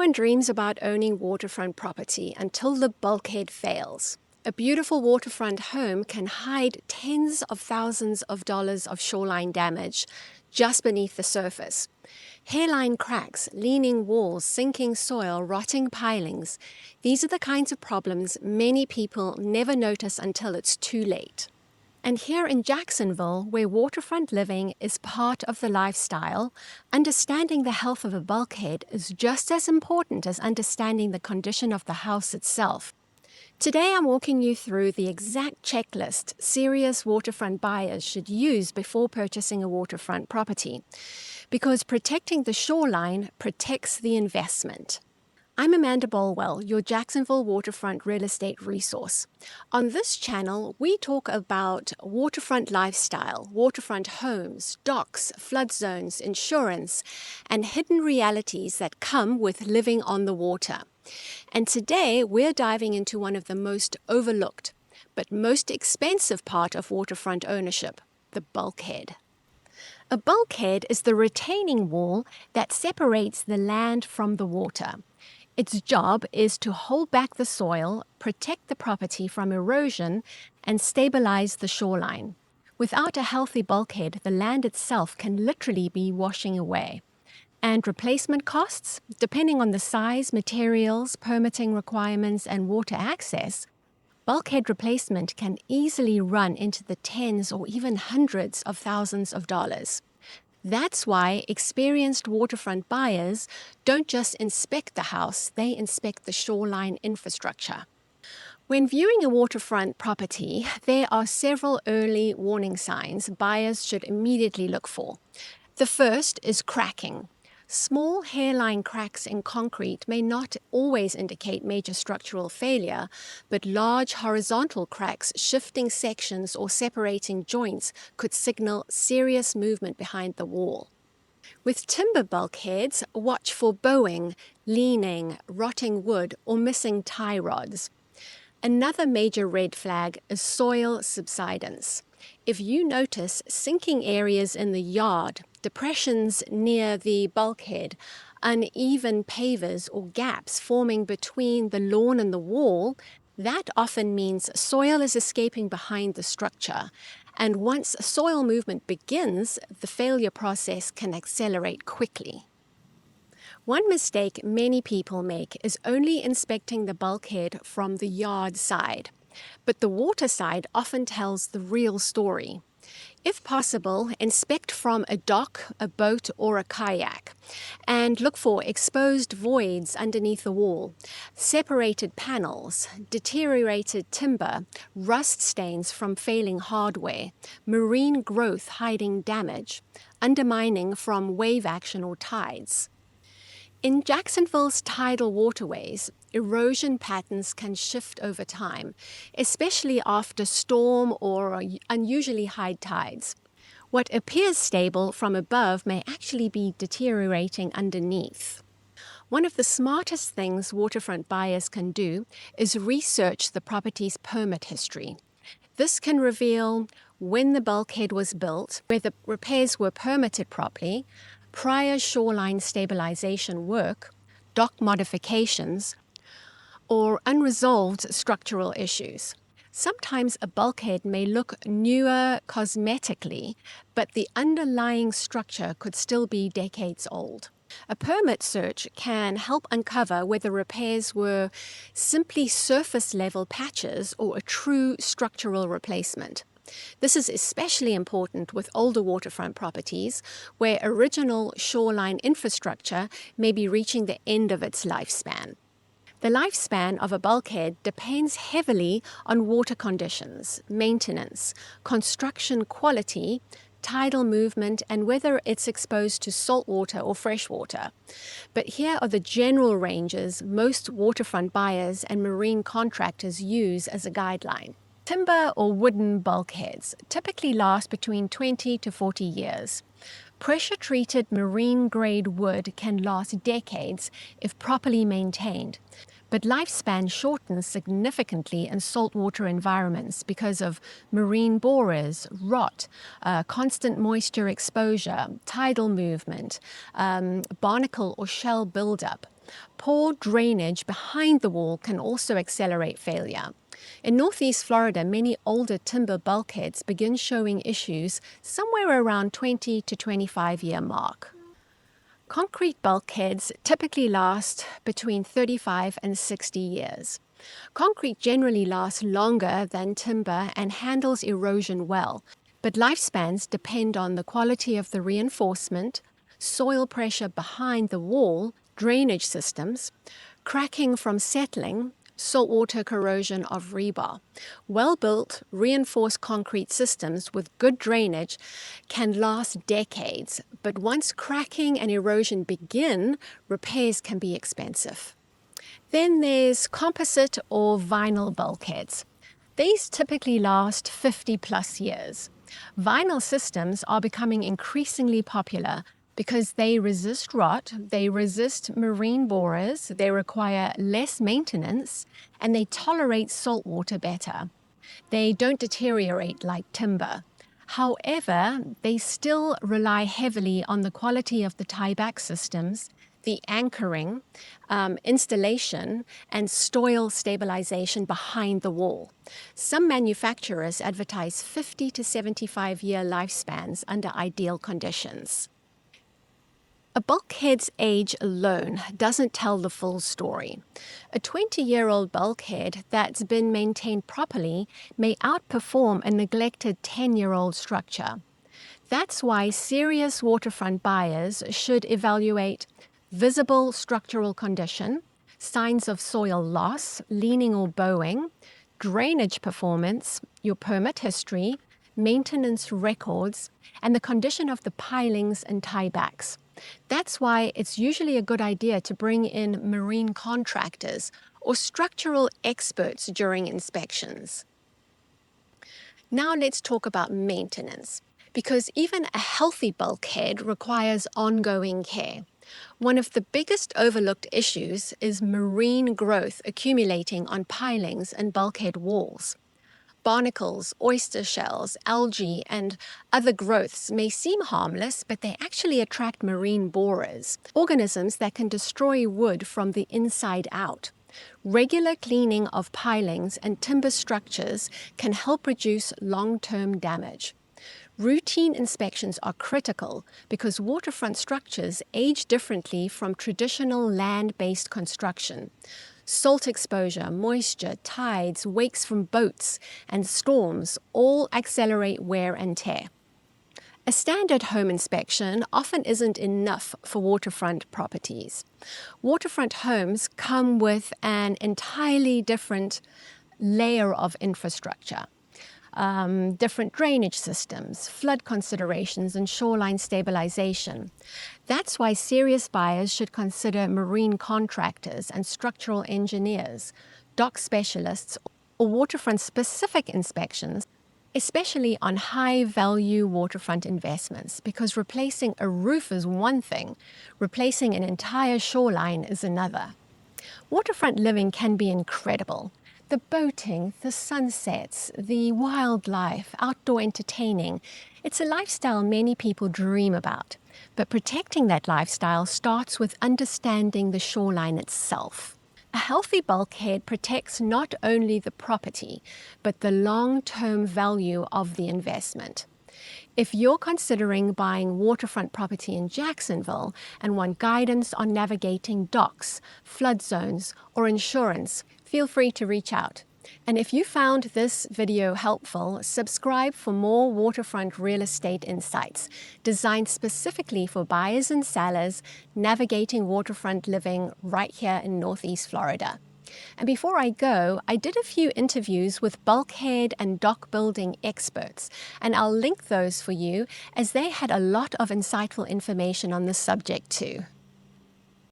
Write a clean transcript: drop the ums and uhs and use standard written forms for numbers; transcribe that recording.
Everyone dreams about owning waterfront property until the bulkhead fails. A beautiful waterfront home can hide tens of thousands of dollars of shoreline damage just beneath the surface. Hairline cracks, leaning walls, sinking soil, rotting pilings. These are the kinds of problems many people never notice until it's too late. And here in Jacksonville, where waterfront living is part of the lifestyle, understanding the health of a bulkhead is just as important as understanding the condition of the house itself. Today, I'm walking you through the exact checklist serious waterfront buyers should use before purchasing a waterfront property, because protecting the shoreline protects the investment. I'm Amanda Bolwell, your Jacksonville waterfront real estate resource. On this channel, we talk about waterfront lifestyle, waterfront homes, docks, flood zones, insurance, and hidden realities that come with living on the water. And today, we're diving into one of the most overlooked, but most expensive part of waterfront ownership, the bulkhead. A bulkhead is the retaining wall that separates the land from the water. Its job is to hold back the soil, protect the property from erosion, and stabilize the shoreline. Without a healthy bulkhead, the land itself can literally be washing away. And replacement costs, depending on the size, materials, permitting requirements, and water access, bulkhead replacement can easily run into the tens or even hundreds of thousands of dollars. That's why experienced waterfront buyers don't just inspect the house, they inspect the shoreline infrastructure. When viewing a waterfront property, there are several early warning signs buyers should immediately look for. The first is cracking. Small hairline cracks in concrete may not always indicate major structural failure, but large horizontal cracks, shifting sections, or separating joints could signal serious movement behind the wall. With timber bulkheads, watch for bowing, leaning, rotting wood, or missing tie rods. Another major red flag is soil subsidence. If you notice sinking areas in the yard, depressions near the bulkhead, uneven pavers or gaps forming between the lawn and the wall, that often means soil is escaping behind the structure. And once soil movement begins, the failure process can accelerate quickly. One mistake many people make is only inspecting the bulkhead from the yard side, but the water side often tells the real story. If possible, inspect from a dock, a boat, or a kayak, and look for exposed voids underneath the wall, separated panels, deteriorated timber, rust stains from failing hardware, marine growth hiding damage, undermining from wave action or tides. In Jacksonville's tidal waterways, erosion patterns can shift over time, especially after storm or unusually high tides. What appears stable from above may actually be deteriorating underneath. One of the smartest things waterfront buyers can do is research the property's permit history. This can reveal when the bulkhead was built, whether repairs were permitted properly, prior shoreline stabilization work, dock modifications, or unresolved structural issues. Sometimes a bulkhead may look newer cosmetically, but the underlying structure could still be decades old. A permit search can help uncover whether repairs were simply surface-level patches or a true structural replacement. This is especially important with older waterfront properties where original shoreline infrastructure may be reaching the end of its lifespan. The lifespan of a bulkhead depends heavily on water conditions, maintenance, construction quality, tidal movement, and whether it's exposed to salt water or fresh water. But here are the general ranges most waterfront buyers and marine contractors use as a guideline. Timber or wooden bulkheads typically last between 20 to 40 years. Pressure-treated marine-grade wood can last decades if properly maintained, but lifespan shortens significantly in saltwater environments because of marine borers, rot, constant moisture exposure, tidal movement, barnacle or shell buildup. Poor drainage behind the wall can also accelerate failure. In Northeast Florida, many older timber bulkheads begin showing issues somewhere around 20 to 25-year mark. Concrete bulkheads typically last between 35 and 60 years. Concrete generally lasts longer than timber and handles erosion well, but lifespans depend on the quality of the reinforcement, soil pressure behind the wall, drainage systems, cracking from settling, saltwater corrosion of rebar. Well-built, reinforced concrete systems with good drainage can last decades, but once cracking and erosion begin, repairs can be expensive. Then there's composite or vinyl bulkheads. These typically last 50 plus years. Vinyl systems are becoming increasingly popular because they resist rot, they resist marine borers, they require less maintenance, and they tolerate salt water better. They don't deteriorate like timber. However, they still rely heavily on the quality of the tieback systems, the anchoring, installation, and soil stabilization behind the wall. Some manufacturers advertise 50 to 75-year lifespans under ideal conditions. A bulkhead's age alone doesn't tell the full story. A 20-year-old bulkhead that's been maintained properly may outperform a neglected 10-year-old structure. That's why serious waterfront buyers should evaluate visible structural condition, signs of soil loss, leaning or bowing, drainage performance, your permit history, maintenance records, and the condition of the pilings and tiebacks. That's why it's usually a good idea to bring in marine contractors or structural experts during inspections. Now let's talk about maintenance, because even a healthy bulkhead requires ongoing care. One of the biggest overlooked issues is marine growth accumulating on pilings and bulkhead walls. Barnacles, oyster shells, algae, and other growths may seem harmless, but they actually attract marine borers, organisms that can destroy wood from the inside out. Regular cleaning of pilings and timber structures can help reduce long-term damage. Routine inspections are critical because waterfront structures age differently from traditional land-based construction. Salt exposure, moisture, tides, wakes from boats, and storms all accelerate wear and tear. A standard home inspection often isn't enough for waterfront properties. Waterfront homes come with an entirely different layer of infrastructure. Different drainage systems, flood considerations, and shoreline stabilization. That's why serious buyers should consider marine contractors and structural engineers, dock specialists, or waterfront-specific inspections, especially on high-value waterfront investments, because replacing a roof is one thing, replacing an entire shoreline is another. Waterfront living can be incredible. The boating, the sunsets, the wildlife, outdoor entertaining, it's a lifestyle many people dream about. But protecting that lifestyle starts with understanding the shoreline itself. A healthy bulkhead protects not only the property, but the long-term value of the investment. If you're considering buying waterfront property in Jacksonville and want guidance on navigating docks, flood zones, or insurance, feel free to reach out. And if you found this video helpful, subscribe for more waterfront real estate insights designed specifically for buyers and sellers navigating waterfront living right here in Northeast Florida. And before I go, I did a few interviews with bulkhead and dock building experts, and I'll link those for you as they had a lot of insightful information on the subject too.